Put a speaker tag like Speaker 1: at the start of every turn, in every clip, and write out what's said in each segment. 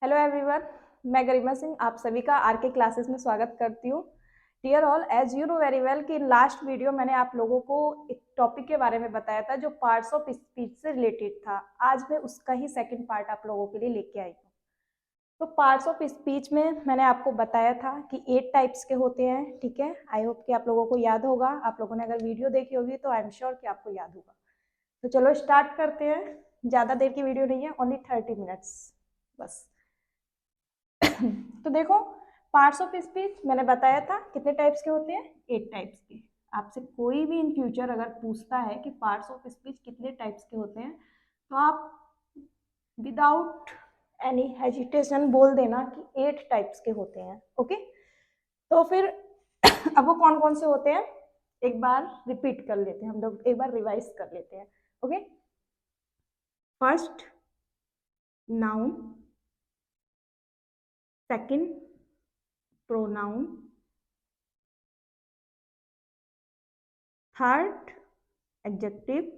Speaker 1: Hello everyone, मैं गरिमा सिंह आप सभी का आर के क्लासेस में स्वागत करती हूँ। Dear all, as you know very well कि लास्ट वीडियो मैंने आप लोगों को एक टॉपिक के बारे में बताया था जो पार्ट्स ऑफ स्पीच से रिलेटेड था। आज मैं उसका ही सेकंड पार्ट आप लोगों के लिए लेके आई हूँ। तो पार्ट्स ऑफ स्पीच में मैंने आपको बताया था कि 8 टाइप्स के होते हैं। ठीक है, आई होप कि आप लोगों को याद होगा। आप लोगों ने अगर वीडियो देखी होगी तो आई एम श्योर कि आपको याद होगा। तो चलो स्टार्ट करते हैं। ज़्यादा देर की वीडियो नहीं है, ओनली 30 मिनट्स बस। तो देखो, पार्ट्स ऑफ स्पीच मैंने बताया था कितने टाइप्स के होते हैं, 8 टाइप्स के। आपसे कोई भी इन फ्यूचर अगर पूछता है कि पार्ट्स ऑफ स्पीच कितने टाइप्स के होते हैं, तो आप विदाउट एनी हेजिटेशन बोल देना कि 8 टाइप्स के होते हैं। ओके, तो फिर अब वो कौन कौन से होते हैं एक बार रिपीट कर लेते हैं, हम लोग एक बार रिवाइज कर लेते हैं। Okay, first noun, second pronoun, third adjective,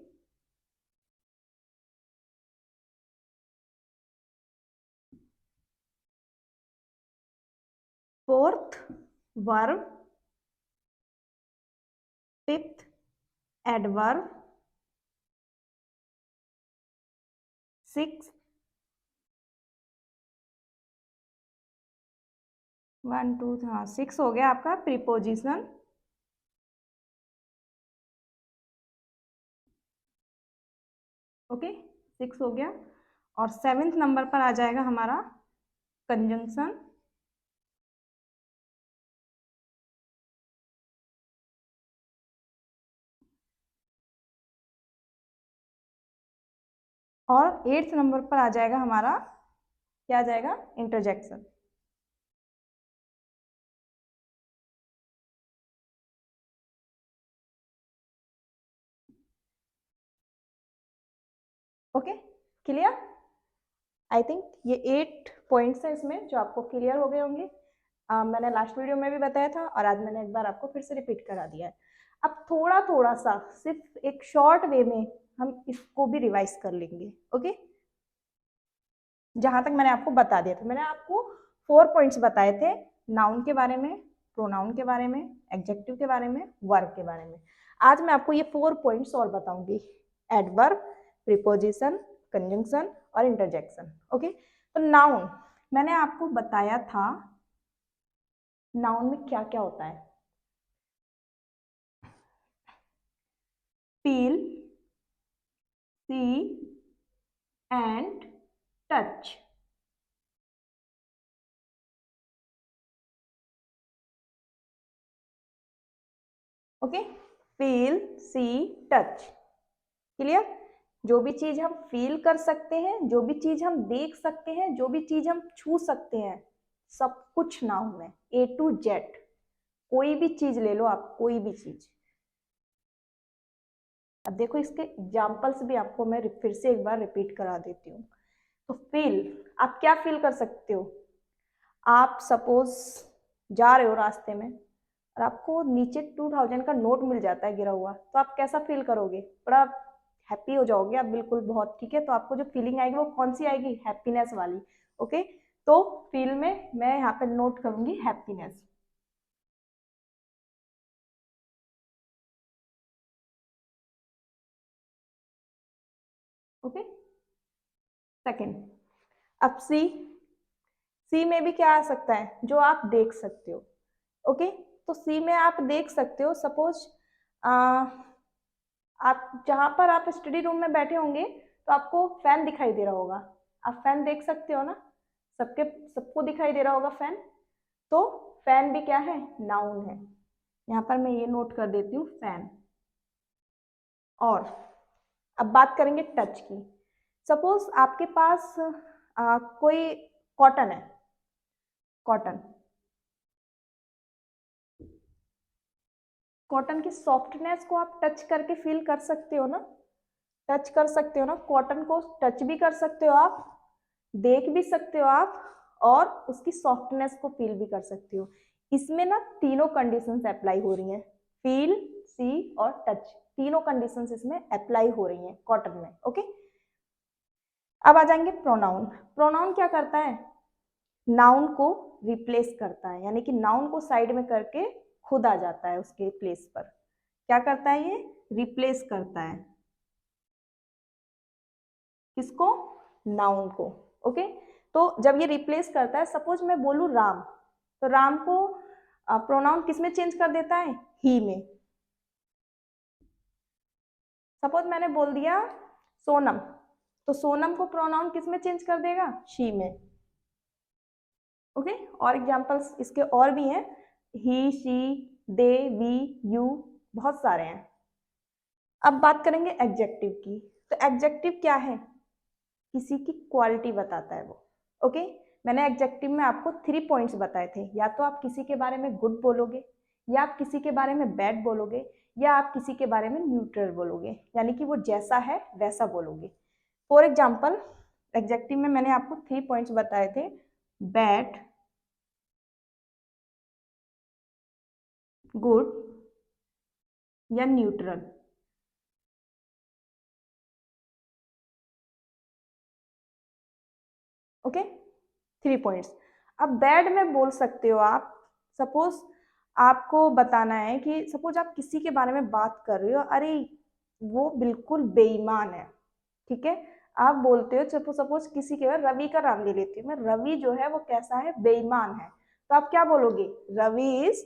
Speaker 1: fourth verb, fifth adverb, six 1 2 हाँ 6 हो गया आपका प्रीपोजिशन। ओके, 6 हो गया। और 7th नंबर पर आ जाएगा हमारा कंजंक्शन। और 8th नंबर पर आ जाएगा हमारा, क्या आ जाएगा, interjection. Okay, clear. I think ये 8 पॉइंट्स हैं इसमें जो आपको क्लियर हो गए होंगे। मैंने लास्ट वीडियो में भी बताया था और आज मैंने एक बार आपको फिर से रिपीट करा दिया है। अब थोड़ा थोड़ा सा सिर्फ एक शॉर्ट वे में हम इसको भी रिवाइज कर लेंगे। ओके, जहां तक मैंने आपको बता दिया था, मैंने आपको 4 पॉइंट्स बताए थे, नाउन के बारे में, प्रोनाउन के बारे में, एडजेक्टिव के बारे में, वर्ब के बारे में। आज मैं आपको ये 4 पॉइंट्स और बताऊंगी, एडवर्ब, प्रीपोजिशन, कंजंक्शन और इंटरजेक्शन। ओके, तो नाउन मैंने आपको बताया था, नाउन में क्या क्या होता है। Feel, see and touch. Okay, feel, see, touch. Clear. जो भी चीज हम फील कर सकते हैं, जो भी चीज हम देख सकते हैं, जो भी चीज हम छू सकते हैं, सब कुछ नाउन है, ए टू जेड। कोई भी चीज ले लो आप, कोई भी चीज। अब देखो, इसके एग्जाम्पल्स भी आपको मैं फिर से एक बार रिपीट करा देती हूँ। तो फील, आप क्या फील कर सकते हो। आप सपोज जा रहे हो रास्ते में और आपको नीचे 2000 का नोट मिल जाता है गिरा हुआ, तो आप कैसा फील करोगे, बड़ा हैप्पी हो जाओगे आप, बिल्कुल बहुत। ठीक है, तो आपको जो फीलिंग आएगी वो कौन सी आएगी, हैप्पीनेस वाली। ओके, तो फील में मैं यहाँ पे नोट करूंगी हैप्पीनेस। ओके, सेकंड, अब सी। सी में भी क्या आ सकता है, जो आप देख सकते हो। ओके, तो सी में आप देख सकते हो, सपोज आप जहां पर आप स्टडी रूम में बैठे होंगे तो आपको फैन दिखाई दे रहा होगा। आप फैन देख सकते हो ना, सबके सबको दिखाई दे रहा होगा फैन। तो फैन भी क्या है, नाउन है। यहाँ पर मैं ये नोट कर देती हूँ, फैन। और अब बात करेंगे टच की। सपोज आपके पास कोई कॉटन है, कॉटन, कॉटन की सॉफ्टनेस को आप टच करके फील कर सकते हो ना, टच कर सकते हो ना, कॉटन को टच भी कर सकते हो आप, देख भी सकते हो आप, और उसकी सॉफ्टनेस को फील भी कर सकते हो। इसमें ना तीनों कंडीशंस अप्लाई हो रही हैं, फील, सी और टच, तीनों कंडीशंस इसमें अप्लाई हो रही हैं कॉटन में। ओके, अब आ जाएंगे प्रोनाउन। प्रोनाउन क्या करता है, नाउन को रिप्लेस करता है, यानी कि नाउन को साइड में करके खुद आ जाता है उसके प्लेस पर। क्या करता है ये? रिप्लेस करता है किसको? नाउन को। ओके, तो जब ये रिप्लेस करता है, सपोज मैं बोलूं राम, तो राम को प्रोनाउन किस में चेंज कर देता है? ही में। सपोज मैंने बोल दिया सोनम, तो सोनम को प्रोनाउन किस में चेंज कर देगा? शी में। ओके, और एग्जांपल्स इसके और भी हैं, ही, शी, दे, वी, यू, बहुत सारे हैं। अब बात करेंगे एडजेक्टिव की। तो एडजेक्टिव क्या है? किसी की क्वालिटी बताता है वो। ओके, मैंने एडजेक्टिव में आपको 3 पॉइंट्स बताए थे। या तो आप किसी के बारे में गुड बोलोगे, या आप किसी के बारे में बैड बोलोगे, या आप किसी के बारे में न्यूट्रल बोलोगे, यानी कि वो जैसा है वैसा बोलोगे। फॉर एग्जाम्पल, एडजेक्टिव में मैंने आपको 3 पॉइंट्स बताए थे, बैड, गुड या न्यूट्रल। Okay, 3 points. अब बैड में बोल सकते हो आप, सपोज आपको बताना है कि सपोज आप किसी के बारे में बात कर रहे हो, अरे वो बिल्कुल बेईमान है, ठीक है, आप बोलते हो, सपोज किसी के बारे, रवि का नाम ले लेती हूँ मैं, रवि जो है वो कैसा है? बेईमान है। तो आप क्या बोलोगे? Ravi is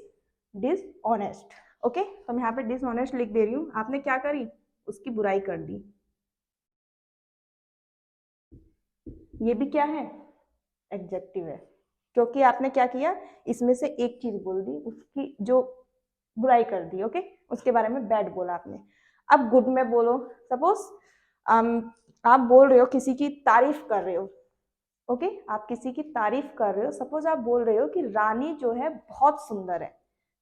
Speaker 1: dishonest. ओके, तो मैं यहाँ पे डिसऑनेस्ट लिख दे रही हूँ। आपने क्या करी? उसकी बुराई कर दी। ये भी क्या है? एडजेक्टिव है, क्योंकि आपने क्या किया? इसमें से एक चीज बोल दी, उसकी जो बुराई कर दी। ओके, उसके बारे में बैड बोला आपने। अब गुड में बोलो, सपोज आप बोल रहे हो, किसी की तारीफ कर रहे हो। ओके, आप किसी की तारीफ कर रहे हो, सपोज आप बोल रहे हो कि रानी जो है बहुत सुंदर है।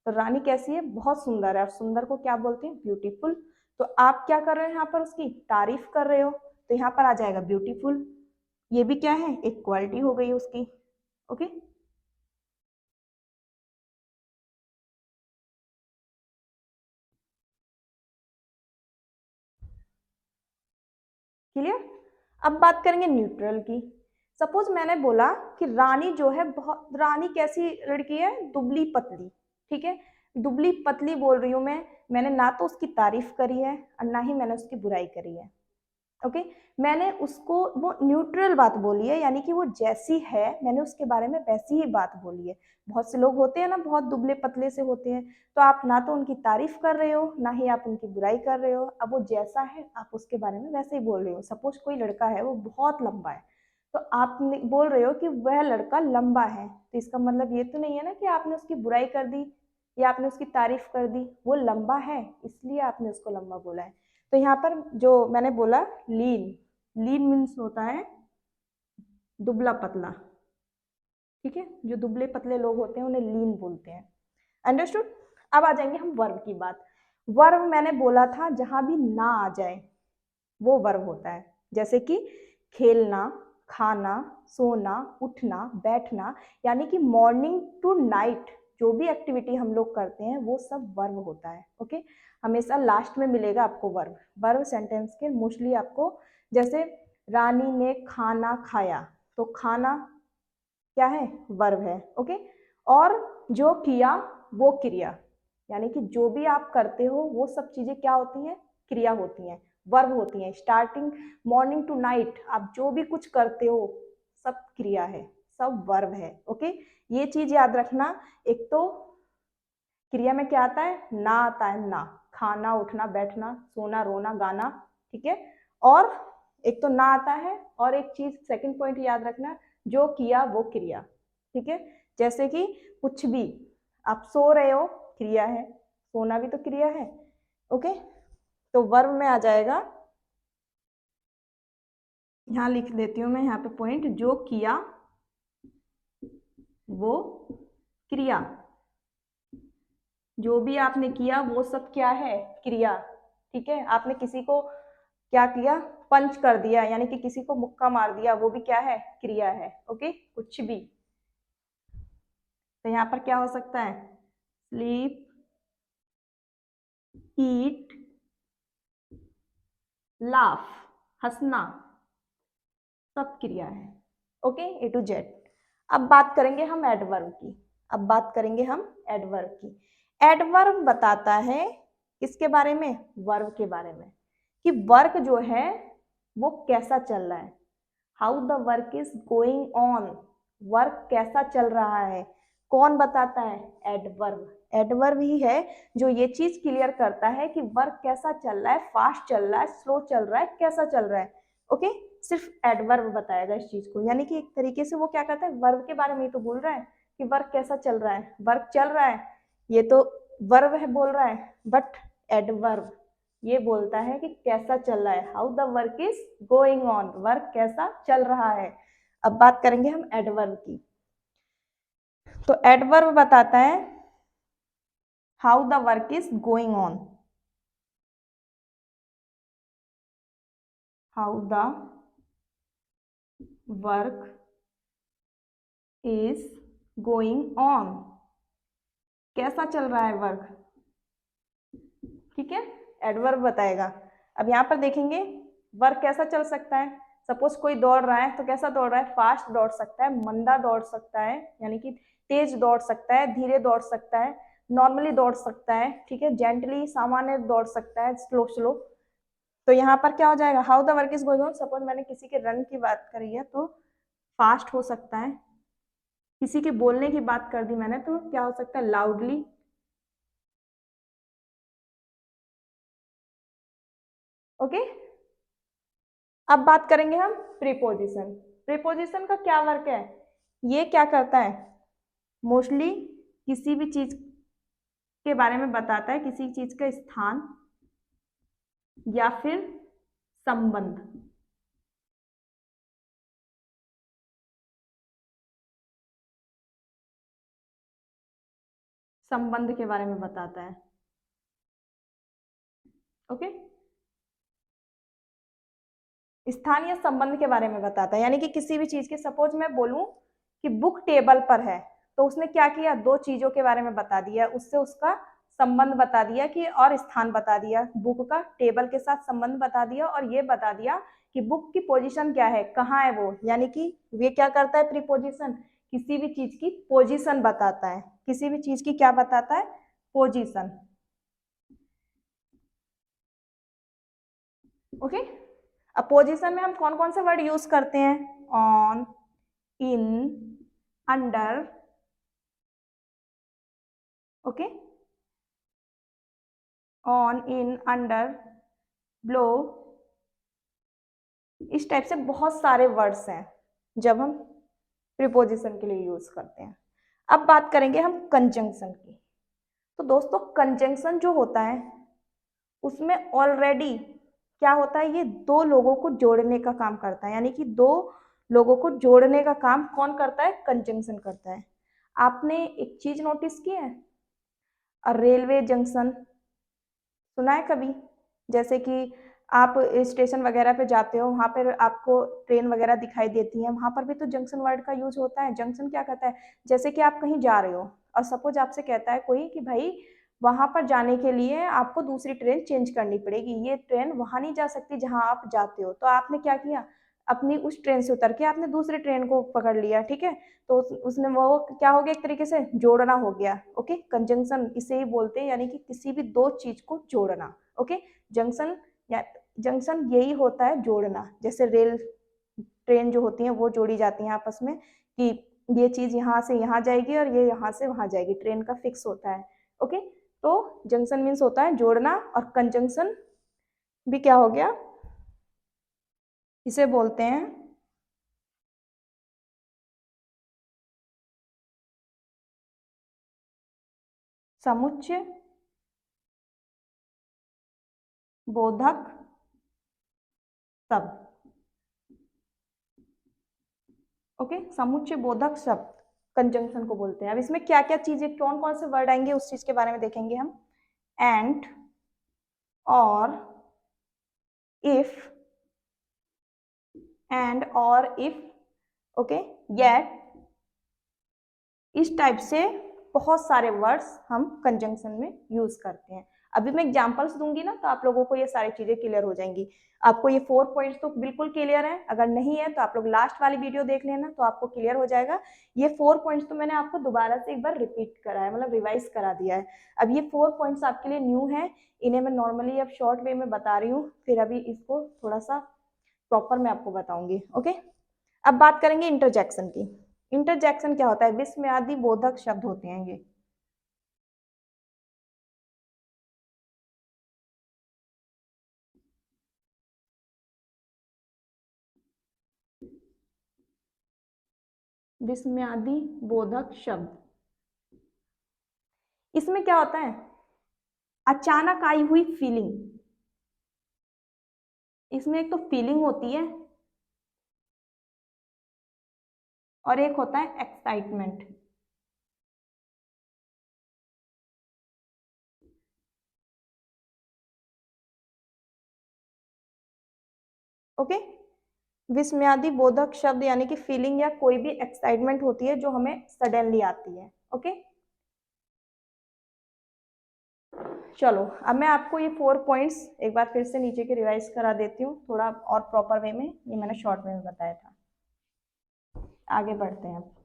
Speaker 1: तो रानी कैसी है? बहुत सुंदर है। और सुंदर को क्या बोलते हैं? ब्यूटीफुल। तो आप क्या कर रहे हो यहाँ पर? उसकी तारीफ कर रहे हो, तो यहाँ पर आ जाएगा ब्यूटीफुल। ये भी क्या है? एक क्वालिटी हो गई उसकी। Okay, clear? अब बात करेंगे न्यूट्रल की। सपोज मैंने बोला कि रानी जो है बहुत, रानी कैसी लड़की है? दुबली पतली, ठीक है, दुबली पतली बोल रही हूं मैं। मैंने ना तो उसकी तारीफ करी है और ना ही मैंने उसकी बुराई करी है। ओके, मैंने उसको वो न्यूट्रल बात बोली है, यानी कि वो जैसी है मैंने उसके बारे में वैसी ही बात बोली है। बहुत से लोग होते हैं ना, बहुत दुबले पतले से होते हैं, तो आप ना तो उनकी तारीफ कर रहे हो, ना ही आप उनकी बुराई कर रहे हो। अब वो जैसा है आप उसके बारे में वैसे ही बोल रहे हो। सपोज कोई लड़का है वो बहुत लंबा है, तो आप बोल रहे हो कि वह लड़का लंबा है, तो इसका मतलब ये तो नहीं है ना कि आपने उसकी बुराई कर दी या आपने उसकी तारीफ कर दी। वो लंबा है इसलिए आपने उसको लंबा बोला है। तो यहाँ पर जो मैंने बोला लीन, लीन मीन्स होता है दुबला पतला, ठीक है, जो दुबले पतले लोग होते हैं उन्हें लीन बोलते हैं। अंडरस्टूड? अब आ जाएंगे हम वर्ब की बात। वर्ब मैंने बोला था जहां भी ना आ जाए वो वर्ब होता है, जैसे कि खेलना, खाना, सोना, उठना, बैठना, यानी कि मॉर्निंग टू नाइट जो भी एक्टिविटी हम लोग करते हैं वो सब वर्ब होता है। ओके, हमेशा लास्ट में मिलेगा आपको वर्ब। वर्ब सेंटेंस के मोस्टली आपको, जैसे रानी ने खाना खाया, तो खाना क्या है? वर्ब है। ओके, और जो किया वो क्रिया, यानी कि जो भी आप करते हो वो सब चीजें क्या होती हैं? क्रिया होती हैं, वर्ब होती हैं। स्टार्टिंग मॉर्निंग टू नाइट आप जो भी कुछ करते हो सब क्रिया है, सब वर्ब है। ओके, ये चीज याद रखना। एक तो क्रिया में क्या आता है? ना आता है, ना, खाना, उठना, बैठना, सोना, रोना, गाना, ठीक है। और एक तो ना आता है, और एक चीज सेकंड पॉइंट याद रखना, जो किया वो क्रिया, ठीक है। जैसे कि कुछ भी, आप सो रहे हो, क्रिया है, सोना भी तो क्रिया है। ओके, तो वर्ब में आ जाएगा, यहाँ लिख देती हूँ मैं यहाँ पे पॉइंट, जो किया वो क्रिया, जो भी आपने किया वो सब क्या है? क्रिया, ठीक है। आपने किसी को क्या किया? पंच कर दिया, यानी कि किसी को मुक्का मार दिया, वो भी क्या है? क्रिया है। ओके, कुछ भी। तो यहाँ पर क्या हो सकता है? स्लीप, ईट, लाफ, हंसना, सब क्रिया है। Okay, A to Z. अब बात करेंगे हम एडवर्ब की। अब बात करेंगे हम एडवर्ब की। एडवर्ब बताता है किसके बारे में? वर्ब के बारे में, कि वर्क जो है वो कैसा चल रहा है। How the work is going on, work कैसा चल रहा है, कौन बताता है? एडवर्ब। एडवर्ब ही है जो ये चीज क्लियर करता है कि वर्क कैसा चल रहा है, फास्ट चल रहा है, स्लो चल रहा है, कैसा चल रहा है। ओके, सिर्फ एडवर्ब बताएगा इस चीज को, यानी कि एक तरीके से वो क्या करता है, वर्ब के बारे में ही तो बोल रहा है कि वर्क कैसा चल रहा है, वर्क चल रहा है, ये तो वर्ब है बोल रहा है, बट एडवर्ब ये बोलता है कि कैसा चल रहा है, how the work is going on, work कैसा चल रहा है। अब बात करेंगे हम एडवर्ब की। तो एडवर्ब बताता है how the work is going on, how the work is going on, कैसा चल रहा है वर्क, ठीक है, एडवर्ब बताएगा। अब यहाँ पर देखेंगे वर्क कैसा चल सकता है। सपोज कोई दौड़ रहा है तो कैसा दौड़ रहा है, फास्ट दौड़ सकता है, मंदा दौड़ सकता है, यानी कि तेज दौड़ सकता है, धीरे दौड़ सकता है, नॉर्मली दौड़ सकता है, ठीक है, जेंटली सामान्य दौड़ सकता है, स्लो स्लो। तो यहाँ पर क्या हो जाएगा, how the work is going on. Suppose मैंने किसी के रन की बात करी है तो फास्ट हो सकता है, किसी के बोलने की बात कर दी मैंने तो क्या हो सकता है, लाउडली। ओके, अब बात करेंगे हम प्रीपोजिशन। प्रीपोजिशन का क्या वर्क है, ये क्या करता है, मोस्टली किसी भी चीज के बारे में बताता है, किसी चीज का स्थान या फिर संबंध। संबंध के बारे में बताता है। ओके, स्थान या संबंध के बारे में बताता है, यानी कि किसी भी चीज के, सपोज मैं बोलूं कि बुक टेबल पर है, तो उसने क्या किया, दो चीजों के बारे में बता दिया, उससे उसका संबंध बता दिया कि, और स्थान बता दिया, बुक का टेबल के साथ संबंध बता दिया, और ये बता दिया कि बुक की पोजीशन क्या है, कहाँ है वो, यानी कि ये क्या करता है प्रीपोजिशन, किसी भी चीज की पोजीशन बताता है, किसी भी चीज की क्या बताता है, पोजीशन। ओके, अब पोजीशन में हम कौन कौन से वर्ड यूज करते हैं, on, in, under, okay, on, in, under, blow, इस टाइप से बहुत सारे वर्ड्स हैं जब हम प्रीपोजिशन के लिए यूज करते हैं। अब बात करेंगे हम कंजंक्शन की। तो दोस्तों कंजंक्शन जो होता है उसमें ऑलरेडी क्या होता है, ये दो लोगों को जोड़ने का काम करता है, यानी कि दो लोगों को जोड़ने का काम कौन करता है, कंजंक्शन करता है। आपने एक चीज नोटिस की है, रेलवे जंक्शन सुना है कभी, जैसे कि आप स्टेशन वगैरह पे जाते हो, वहां पर आपको ट्रेन वगैरह दिखाई देती है, वहां पर भी तो जंक्शन वर्ड का यूज होता है। जंक्शन क्या कहता है, जैसे कि आप कहीं जा रहे हो और सपोज आपसे कहता है कोई कि भाई वहां पर जाने के लिए आपको दूसरी ट्रेन चेंज करनी पड़ेगी, ये ट्रेन वहां नहीं जा सकती जहां आप जाते हो, तो आपने क्या किया, अपनी उस ट्रेन से उतर के आपने दूसरी ट्रेन को पकड़ लिया, ठीक है, तो उसने वो क्या हो गया, एक तरीके से जोड़ना हो गया। ओके, कंजंक्शन इसे ही बोलते हैं, यानी कि किसी भी दो चीज को जोड़ना। ओके, जंक्शन या जंक्शन यही होता है, जोड़ना, जैसे रेल ट्रेन जो होती है वो जोड़ी जाती हैं आपस में, कि ये चीज यहाँ से यहाँ जाएगी और ये यहाँ से वहां जाएगी, ट्रेन का फिक्स होता है। ओके, तो जंक्शन मीन्स होता है जोड़ना, और कंजंक्शन भी क्या हो गया, इसे बोलते हैं समुच्चय बोधक शब्द। ओके, समुच्चय बोधक शब्द कंजंक्शन को बोलते हैं। अब इसमें क्या क्या चीजें, कौन कौन से वर्ड आएंगे उस चीज के बारे में देखेंगे हम। एंड, और, इफ, एंड और इफ, ओके, येट, इस टाइप से बहुत सारे वर्ड्स हम कंजंक्शन में यूज करते हैं। अभी मैं एग्जांपल्स दूंगी ना तो आप लोगों को ये सारी चीजें क्लियर हो जाएंगी। आपको ये 4 पॉइंट्स तो बिल्कुल क्लियर है, अगर नहीं है तो आप लोग लास्ट वाली वीडियो देख लेना तो आपको क्लियर हो जाएगा। ये 4 पॉइंट्स तो मैंने आपको दोबारा से एक बार रिपीट करा है, मतलब रिवाइज करा दिया है। अब ये 4 पॉइंट्स आपके लिए न्यू है, इन्हें मैं नॉर्मली अब शॉर्ट वे में बता रही हूँ, फिर अभी इसको थोड़ा सा प्रॉपर मैं आपको बताऊंगी। ओके, अब बात करेंगे इंटरजेक्शन की। इंटरजेक्शन क्या होता है? विस्मयादि बोधक शब्द होते हैं ये। विस्मयादि बोधक शब्द, इसमें क्या होता है? अचानक आई हुई फीलिंग, इसमें एक तो फीलिंग होती है और एक होता है एक्साइटमेंट। ओके, विस्मयादि बोधक शब्द यानी कि फीलिंग या कोई भी एक्साइटमेंट होती है जो हमें सडनली आती है। ओके, चलो अब मैं आपको ये 4 पॉइंट्स एक बार फिर से नीचे के रिवाइज करा देती हूँ थोड़ा और प्रॉपर वे में, ये मैंने शॉर्ट में बताया था। आगे बढ़ते हैं। अब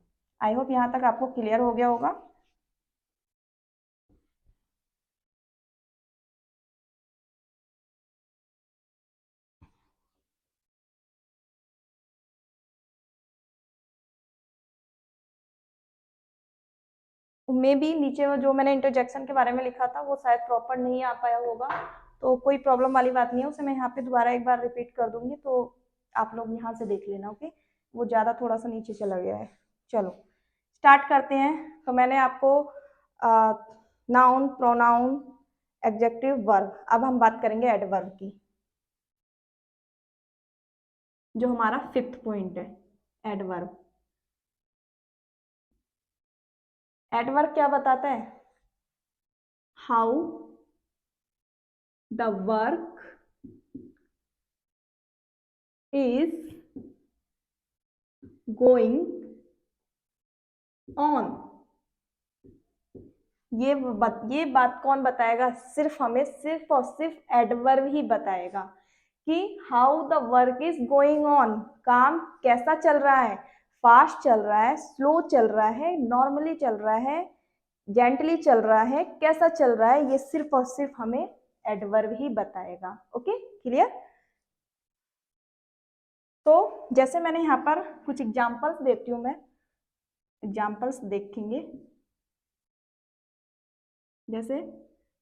Speaker 1: आई होप यहाँ तक आपको क्लियर हो गया होगा। मे भी नीचे जो मैंने इंटरजेक्शन के बारे में लिखा था वो शायद प्रॉपर नहीं आ पाया होगा, तो कोई प्रॉब्लम वाली बात नहीं है, उसे मैं यहाँ पे दोबारा एक बार रिपीट कर दूंगी तो आप लोग यहाँ से देख लेना। ओके, वो ज़्यादा थोड़ा सा नीचे चला गया है। चलो स्टार्ट करते हैं। तो मैंने आपको नाउन, प्रोनाउन, एडजेक्टिव, वर्ब, अब हम बात करेंगे एडवर्ब की, जो हमारा 5th पॉइंट है। एडवर्ब, एडवर्ब क्या बताता है? How the work is going on। ये बात कौन बताएगा? सिर्फ हमें सिर्फ और सिर्फ एडवर्ब ही बताएगा कि how the work is going on, काम कैसा चल रहा है, फास्ट चल रहा है, स्लो चल रहा है, नॉर्मली चल रहा है, जेंटली चल रहा है, कैसा चल रहा है, ये सिर्फ और सिर्फ हमें एडवर्ब ही बताएगा। Okay, clear? तो जैसे मैंने यहाँ पर कुछ एग्जाम्पल्स देती हूँ, मैं एग्जाम्पल्स देखेंगे। जैसे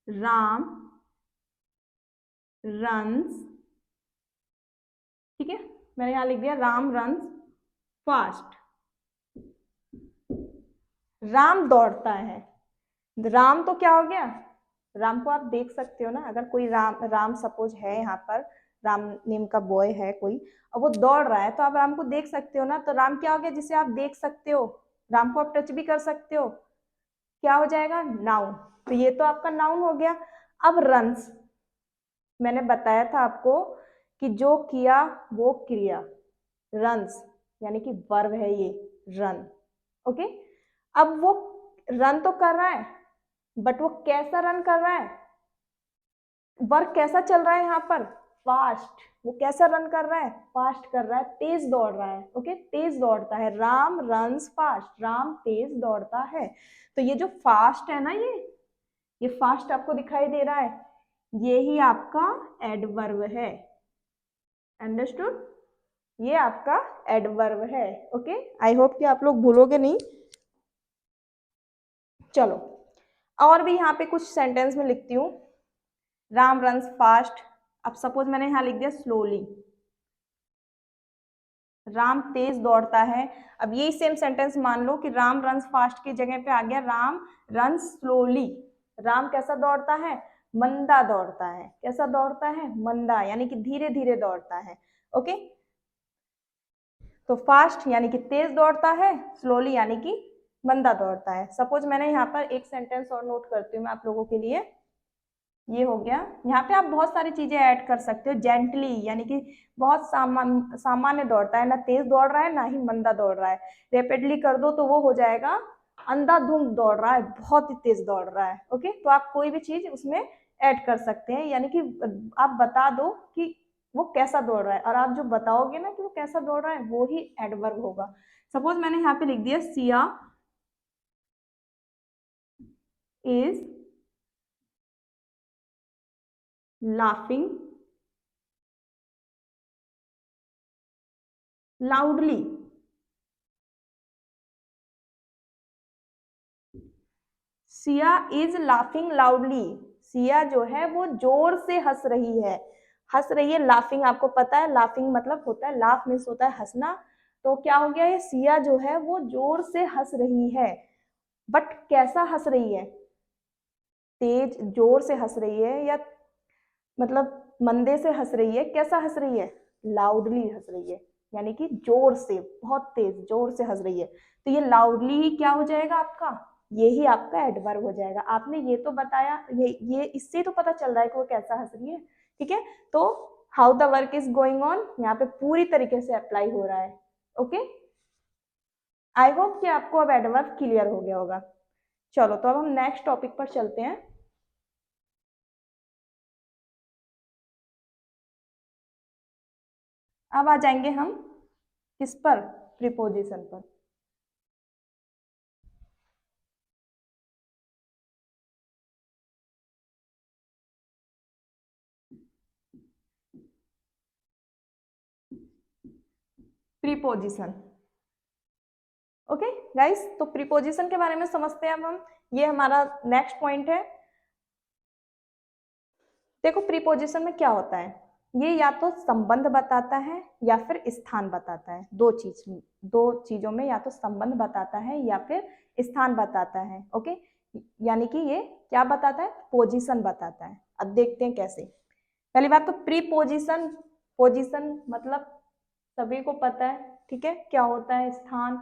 Speaker 1: राम रन्स, ठीक है, मैंने यहाँ लिख दिया राम रन्स फास्ट। राम दौड़ता है, राम तो क्या हो गया? राम को आप देख सकते हो ना, अगर कोई राम सपोज है यहाँ पर, राम नेम का बॉय है कोई और वो दौड़ रहा है तो आप राम को देख सकते हो ना, तो राम क्या हो गया? जिसे आप देख सकते हो, राम को आप टच भी कर सकते हो, क्या हो जाएगा? नाउन। तो ये तो आपका नाउन हो गया। अब रन्स, मैंने बताया था आपको कि जो किया वो क्रिया, रन्स यानी कि वर्ब है ये, रन। ओके, अब वो रन तो कर रहा है बट वो कैसा रन कर रहा है? वर्क कैसा चल रहा है यहाँ पर? फास्ट। वो कैसा रन कर रहा है? फास्ट कर रहा है, तेज दौड़ रहा है। ओके, तेज दौड़ता है, राम रन्स फास्ट, राम तेज दौड़ता है। तो ये जो फास्ट है ना, ये फास्ट आपको दिखाई दे रहा है, ये ही आपका एडवर्ब है। अंडरस्टूड? ये आपका एडवर्ब है। ओके, आई होप कि आप लोग भूलोगे नहीं। चलो और भी यहाँ पे कुछ सेंटेंस में लिखती हूँ। राम रन्स फास्ट, अब सपोज मैंने यहाँ लिख दिया स्लोली, राम तेज दौड़ता है। अब यही सेम सेंटेंस मान लो कि राम रन्स फास्ट की जगह पे आ गया राम रन्स स्लोली। राम कैसा दौड़ता है? मंदा दौड़ता है। कैसा दौड़ता है? मंदा, यानी कि धीरे धीरे दौड़ता है। ओके, तो फास्ट यानी कि तेज दौड़ता है, स्लोली यानी कि मंदा दौड़ता है। सपोज मैंने यहाँ पर एक सेंटेंस और नोट करती हूँ मैं आप लोगों के लिए, ये हो गया। यहाँ पे आप बहुत सारी चीजें ऐड कर सकते हो। जेंटली यानी कि बहुत सामान्य दौड़ता है, ना तेज दौड़ रहा है ना ही मंदा दौड़ रहा है। रैपिडली कर दो तो वो हो जाएगा अंधाधुंध दौड़ रहा है, बहुत ही तेज दौड़ रहा है। ओके, तो आप कोई भी चीज उसमें ऐड कर सकते हैं, यानी कि आप बता दो कि वो कैसा दौड़ रहा है, और आप जो बताओगे ना कि वो कैसा दौड़ रहा है वो ही एडवर्ब होगा। सपोज मैंने यहाँ पे लिख दिया Siya is laughing loudly. Siya is laughing loudly, Siya जो है वो जोर से हंस रही है। हंस रही है, लाफिंग आपको पता है, लाफिंग मतलब होता है, लाफ मीन्स होता है हंसना। तो क्या हो गया, ये सिया जो है वो जोर से हंस रही है। बट कैसा हंस रही है, तेज जोर से हंस रही है, या मतलब मंदे से हंस रही है, कैसा हंस रही है, लाउडली हंस रही है, यानी कि जोर से, बहुत तेज जोर से हंस रही है। तो ये लाउडली क्या हो जाएगा आपका, ये ही आपका एडवर्ब हो जाएगा। आपने ये तो बताया, ये इससे तो पता चल रहा है कि वो कैसा हंस रही है, ठीक है। तो how the work is going on यहाँ पे पूरी तरीके से अप्लाई हो रहा है। ओके, आई होप कि आपको अब एडवर्ब क्लियर हो गया होगा। चलो तो अब हम नेक्स्ट टॉपिक पर चलते हैं। अब आ जाएंगे हम किस पर, प्रीपोजिशन पर। प्रीपोजिशन, ओके गाइस, तो प्रीपोजिशन के बारे में समझते हैं अब हम। ये हमारा नेक्स्ट पॉइंट है। देखो प्रीपोजिशन में क्या होता है, ये या तो संबंध बताता है या फिर स्थान बताता है। दो चीजों में या तो संबंध बताता है या फिर स्थान बताता है। ओके, यानी कि ये क्या बताता है, पोजीशन बताता है। अब देखते हैं कैसे। पहली बात तो प्रीपोजिशन, पोजीशन मतलब सभी को पता है, ठीक है, क्या होता है, स्थान,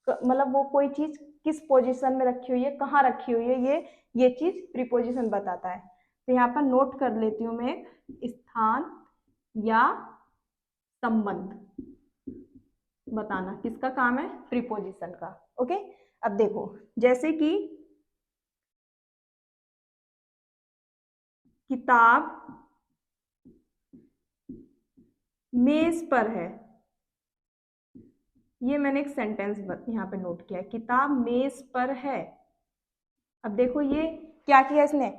Speaker 1: मतलब वो कोई चीज किस पोजीशन में रखी हुई है, कहाँ रखी हुई है, ये चीज प्रीपोजिशन बताता है। तो यहाँ पर नोट कर लेती हूँ मैं, स्थान या संबंध बताना किसका काम है, प्रीपोजिशन का। ओके, अब देखो जैसे कि किताब मेज पर है, ये मैंने एक सेंटेंस यहाँ पे नोट किया है, किताब मेज पर है। अब देखो ये क्या किया इसने,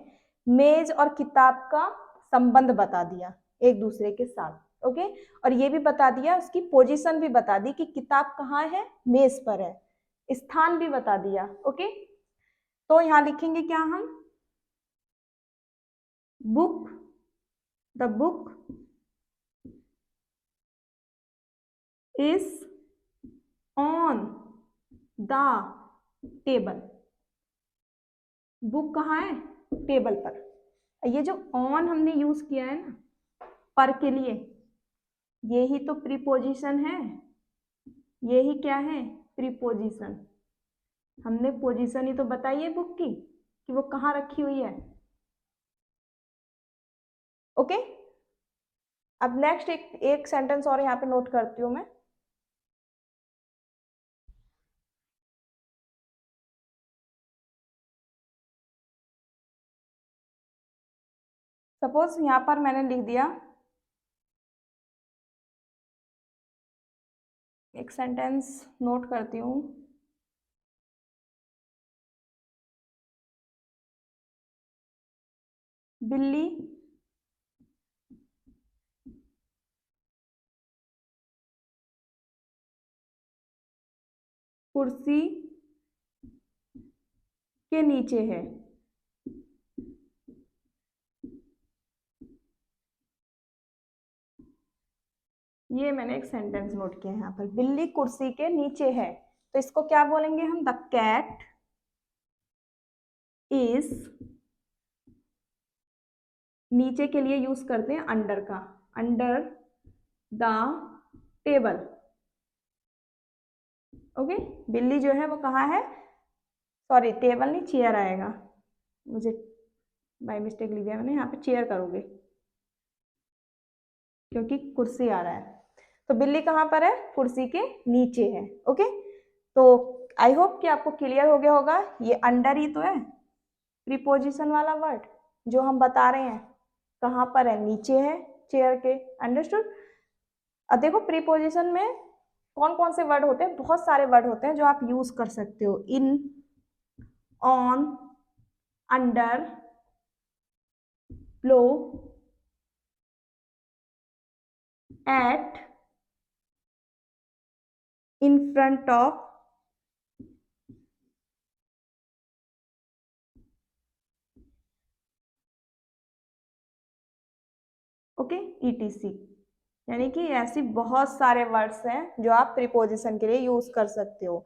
Speaker 1: मेज और किताब का संबंध बता दिया एक दूसरे के साथ। ओके, और ये भी बता दिया, उसकी पोजीशन भी बता दी कि किताब कहाँ है, मेज पर है, स्थान भी बता दिया। ओके, तो यहाँ लिखेंगे क्या हम, book, the book is on the table. Book कहाँ है, टेबल पर। ये जो ऑन हमने यूज किया है ना पर के लिए, ये ही तो प्रीपोजिशन है, ये ही क्या है, प्रीपोजिशन। हमने पोजीशन ही तो बताई है बुक की कि वो कहाँ रखी हुई है। ओके, अब नेक्स्ट एक सेंटेंस और यहाँ पे नोट करती हूँ मैं। सपोज यहाँ पर मैंने लिख दिया, एक सेंटेंस नोट करती हूँ, बिल्ली कुर्सी के नीचे है। ये मैंने एक सेंटेंस नोट किया है यहाँ पर, बिल्ली कुर्सी के नीचे है। तो इसको क्या बोलेंगे हम, द कैट इज, नीचे के लिए यूज करते हैं अंडर का, अंडर द टेबल। ओके, बिल्ली जो है वो कहाँ है, सॉरी टेबल नहीं चेयर आएगा, मुझे बाय मिस्टेक लिख दिया मैंने, यहाँ पे चेयर करोगे क्योंकि कुर्सी आ रहा है। तो बिल्ली कहाँ पर है, कुर्सी के नीचे है। ओके, तो आई होप कि आपको क्लियर हो गया होगा, ये अंडर ही तो है प्रीपोजिशन वाला वर्ड। जो हम बता रहे हैं कहाँ पर है, नीचे है चेयर के। अंडरस्टूड। अब देखो प्रीपोजिशन में कौन कौन से वर्ड होते हैं, बहुत सारे वर्ड होते हैं जो आप यूज कर सकते हो। In, on, under, low, at, in front of, okay, ETC. यानी कि ऐसी बहुत सारे वर्ड्स हैं जो आप प्रीपोजिशन के लिए यूज कर सकते हो।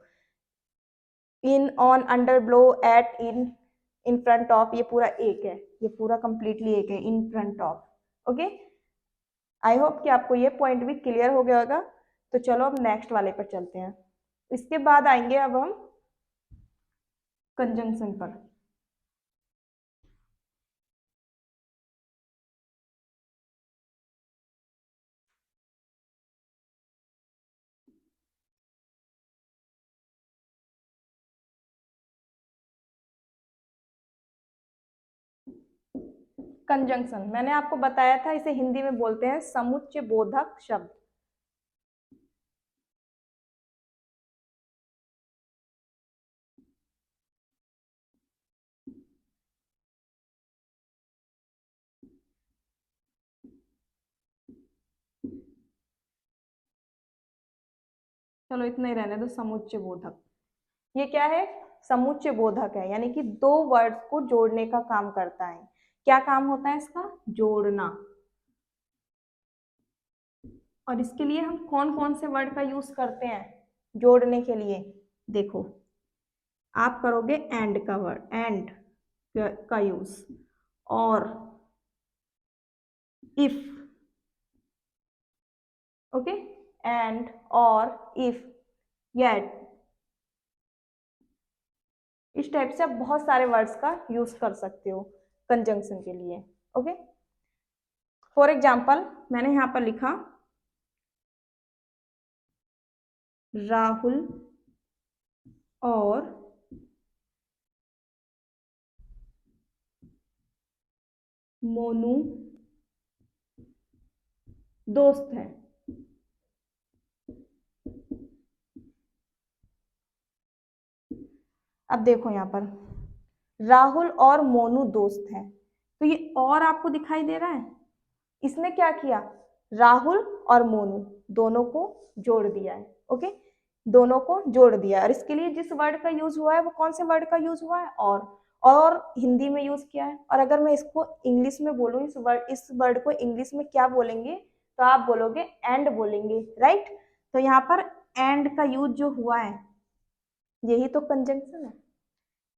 Speaker 1: In, on, under, below, at, in front of, ये पूरा एक है, ये पूरा कंप्लीटली एक है, in front of. Okay, I hope कि आपको ये पॉइंट भी क्लियर हो गया होगा। तो चलो अब नेक्स्ट वाले पर चलते हैं। इसके बाद आएंगे अब हम कंजंक्शन पर। कंजंक्शन मैंने आपको बताया था, इसे हिंदी में बोलते हैं समुच्चय बोधक शब्द। चलो इतना ही रहने दो, समुच्चय बोधक। ये क्या है? समुच्चय बोधक है, यानी कि दो वर्ड्स को जोड़ने का काम करता है। क्या काम होता है इसका? जोड़ना। और इसके लिए हम कौन कौन से वर्ड का यूज करते हैं जोड़ने के लिए? देखो, आप करोगे एंड का वर्ड, एंड का यूज, और इफ, ओके, एंड, और, इफ, येट, इस टाइप से आप बहुत सारे वर्ड्स का यूज कर सकते हो कंजंक्शन के लिए। ओके, फॉर एग्जाम्पल मैंने यहां पर लिखा राहुल और मोनू दोस्त हैं। अब देखो यहां पर राहुल और मोनू दोस्त हैं, तो ये और आपको दिखाई दे रहा है। इसने क्या किया? राहुल और मोनू दोनों को जोड़ दिया है। ओके, दोनों को जोड़ दिया। और इसके लिए जिस वर्ड का यूज हुआ है वो कौन से वर्ड का यूज हुआ है? और हिंदी में यूज किया है। और अगर मैं इसको इंग्लिश में बोलूं, इस वर्ड को इंग्लिश में क्या बोलेंगे? तो आप बोलोगे एंड बोलेंगे, राइट। तो यहाँ पर एंड का यूज जो हुआ है, यही तो कंजंक्शन है।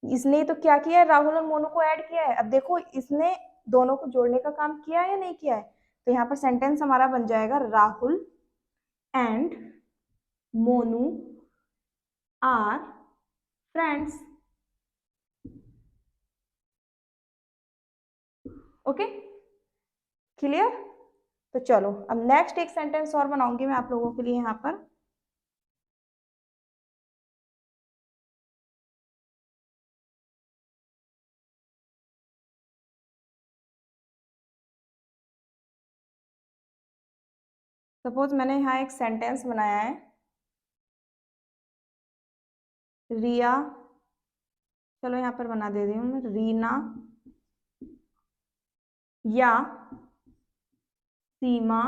Speaker 1: इसने तो क्या किया है? राहुल और मोनू को ऐड किया है। अब देखो इसने दोनों को जोड़ने का काम किया है या नहीं किया है? तो यहाँ पर सेंटेंस हमारा बन जाएगा Rahul and Monu are friends. Okay, clear? तो चलो अब नेक्स्ट एक सेंटेंस और बनाऊंगी मैं आप लोगों के लिए यहाँ पर। सपोज मैंने यहाँ एक सेंटेंस बनाया है, रिया, चलो यहाँ पर बना दे रही हूँ मैं, रीना या सीमा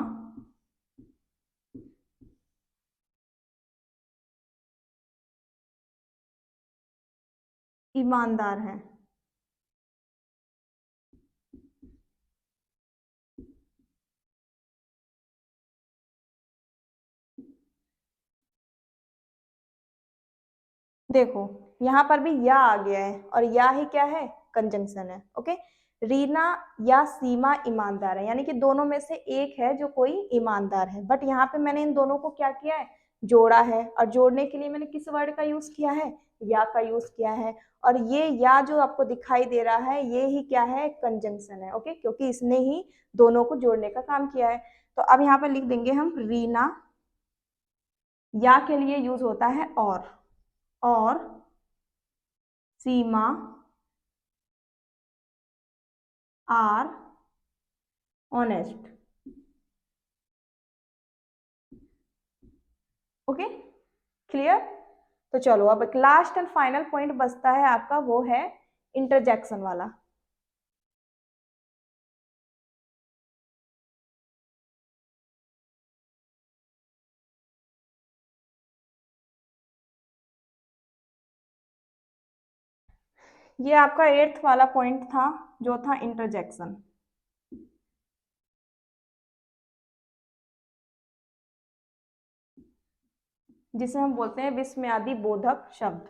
Speaker 1: ईमानदार है। देखो यहाँ पर भी या आ गया है, और या ही क्या है? कंजंक्शन है। ओके, रीना या सीमा ईमानदार है, यानी कि दोनों में से एक है जो कोई ईमानदार है। बट यहाँ पे मैंने इन दोनों को क्या किया है? जोड़ा है। और जोड़ने के लिए मैंने किस वर्ड का यूज किया है? या का यूज किया है। और ये या जो आपको दिखाई दे रहा है, ये ही क्या है? कंजंक्शन है। ओके, क्योंकि इसने ही दोनों को जोड़ने का काम किया है। तो अब यहाँ पर लिख देंगे हम रीना, या के लिए यूज होता है और सीमा आर ऑनेस्ट। Okay, clear. तो चलो अब लास्ट एंड फाइनल पॉइंट बचता है आपका, वो है इंटरजेक्शन वाला। ये आपका 8th वाला पॉइंट था, जो था इंटरजेक्शन। जिसे हम बोलते हैं विस्मयादि बोधक शब्द।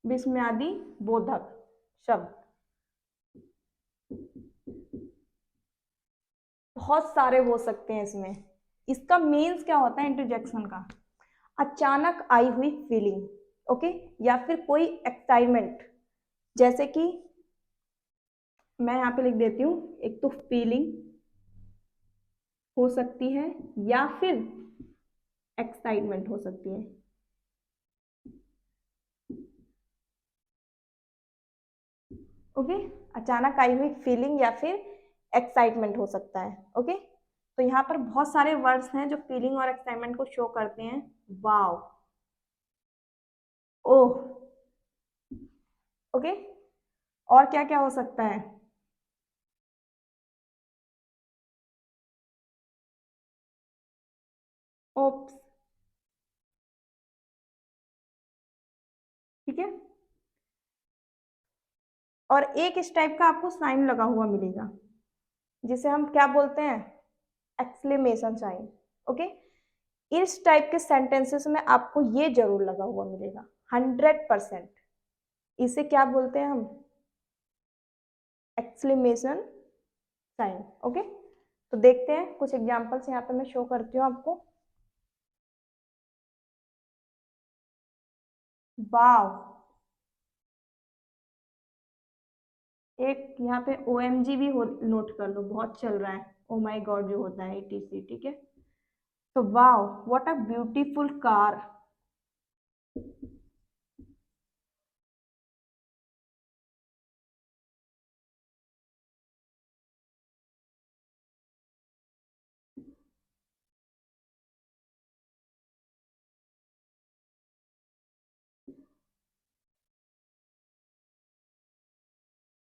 Speaker 1: विस्मयादि बोधक शब्द बहुत सारे हो सकते हैं इसमें। इसका मीन्स क्या होता है इंटरजेक्शन का? अचानक आई हुई फीलिंग, ओके, या फिर कोई एक्साइटमेंट। जैसे कि मैं यहाँ पे लिख देती हूँ, एक तो फीलिंग हो सकती है या फिर एक्साइटमेंट हो सकती है। ओके, अचानक आई हुई फीलिंग या फिर एक्साइटमेंट हो सकता है। ओके, तो यहाँ पर बहुत सारे वर्ड्स हैं जो फीलिंग और एक्साइटमेंट को शो करते हैं। वाव, ओह, ओके, और क्या क्या हो सकता है? ओप्स, ठीक है। और एक इस टाइप का आपको साइन लगा हुआ मिलेगा, जिसे हम क्या बोलते हैं? Exclamation sign. ओके, इस टाइप के सेंटेंसेस में आपको ये जरूर लगा हुआ मिलेगा 100%। इसे क्या बोलते हैं हम? Exclamation sign. ओके, तो देखते हैं कुछ एग्जांपल्स यहाँ पे मैं शो करती हूँ आपको। वाव, एक यहाँ पे OMG भी नोट कर लो, बहुत चल रहा है। ओ माई गॉड जो होता है ETC, ठीक है। तो वाव, व्हाट अ ब्यूटीफुल कार।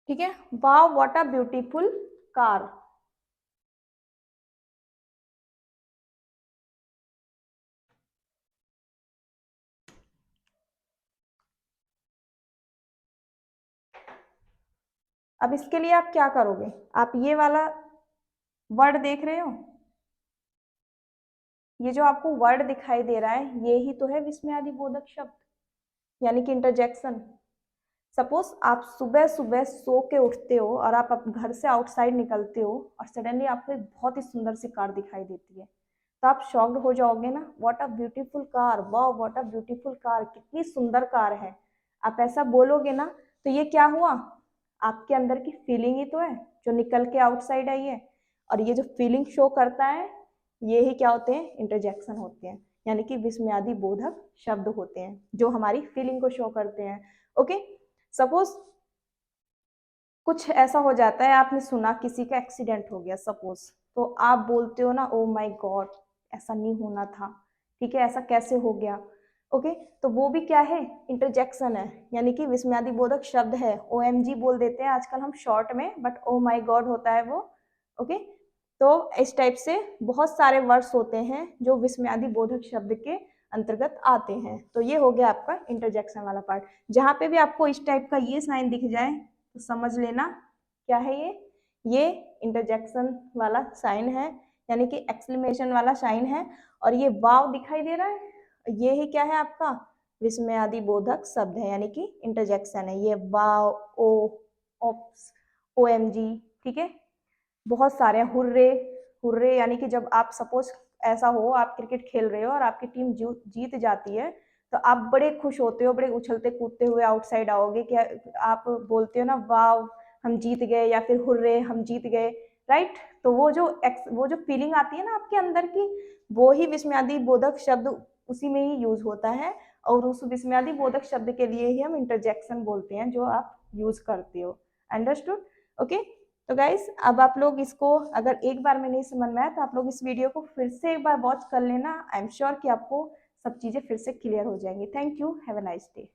Speaker 1: ठीक है, वाव व्हाट अ ब्यूटीफुल कार। अब इसके लिए आप क्या करोगे? आप ये वाला वर्ड देख रहे हो, ये जो आपको वर्ड दिखाई दे रहा है, ये ही तो है विस्मयादि बोधक शब्द, यानी कि इंटरजेक्शन। सपोज आप सुबह सुबह सो के उठते हो और आप घर से आउटसाइड निकलते हो और सडनली आपको एक बहुत ही सुंदर सी कार दिखाई देती है, तो आप शॉक्ड हो जाओगे ना। व्हाट अ ब्यूटीफुल कार, वाह व्हाट अ ब्यूटीफुल कार, कितनी सुंदर कार है। आप ऐसा बोलोगे ना, तो ये क्या हुआ? आपके अंदर की फीलिंग ही तो है जो निकल के आउटसाइड आई है। और ये जो फीलिंग शो करता है, ये ही क्या होते हैं? इंटरजेक्शन होते हैं, यानी कि विस्मयादि बोधक शब्द होते हैं जो हमारी फीलिंग को शो करते हैं। ओके, सपोज कुछ ऐसा हो जाता है, आपने सुना किसी का एक्सीडेंट हो गया सपोज, तो आप बोलते हो ना, ओ माय गॉड, ऐसा नहीं होना था, ठीक है, ऐसा कैसे हो गया। ओके, तो वो भी क्या है? इंटरजेक्शन है, यानी कि विस्मयादि बोधक शब्द है। OMG बोल देते हैं आजकल हम शॉर्ट में, बट ओ माय गॉड होता है वो। ओके, तो इस टाइप से बहुत सारे वर्ड्स होते हैं जो विस्मयादि बोधक शब्द के अंतर्गत आते हैं। तो ये हो गया आपका इंटरजेक्शन वाला पार्ट। जहां पे भी आपको इस टाइप का ये साइन दिख जाए, तो समझ लेना क्या है ये इंटरजेक्शन वाला साइन है, यानी कि एक्सक्लेमेशन वाला साइन है। और ये वाव दिखाई दे रहा है, ये ही क्या है आपका? विस्मयादि बोधक शब्द है, यानी कि इंटरजेक्शन है। ये वाव, ओ, ओप्स, OMG, ठीक है। बहुत सारे हैं, हुर्रे, हुर्रे, यानी कि जब आप सपोज ऐसा हो, आप क्रिकेट खेल रहे हो और आपकी टीम जीत जाती है, तो आप बड़े खुश होते हो, बड़े उछलते कूदते हुए आउटसाइड आओगे, क्या आप बोलते हो ना, वाव हम जीत गए, या फिर हुर्रे हम जीत गए। राइट। तो वो जो फीलिंग आती है ना आपके अंदर की, वो ही विस्मयादि बोधक शब्द उसी में ही यूज होता है, और उस विस्मयादि बोधक शब्द के लिए ही हम इंटरजेक्शन बोलते हैं जो आप यूज करते हो। अंडरस्टूड? ओके। तो गाइस, अब आप लोग इसको अगर एक बार में नहीं समझ में आया तो आप लोग इस वीडियो को फिर से एक बार वॉच कर लेना। आई एम श्योर कि आपको सब चीजें फिर से क्लियर हो जाएंगी। Thank you, have a nice day.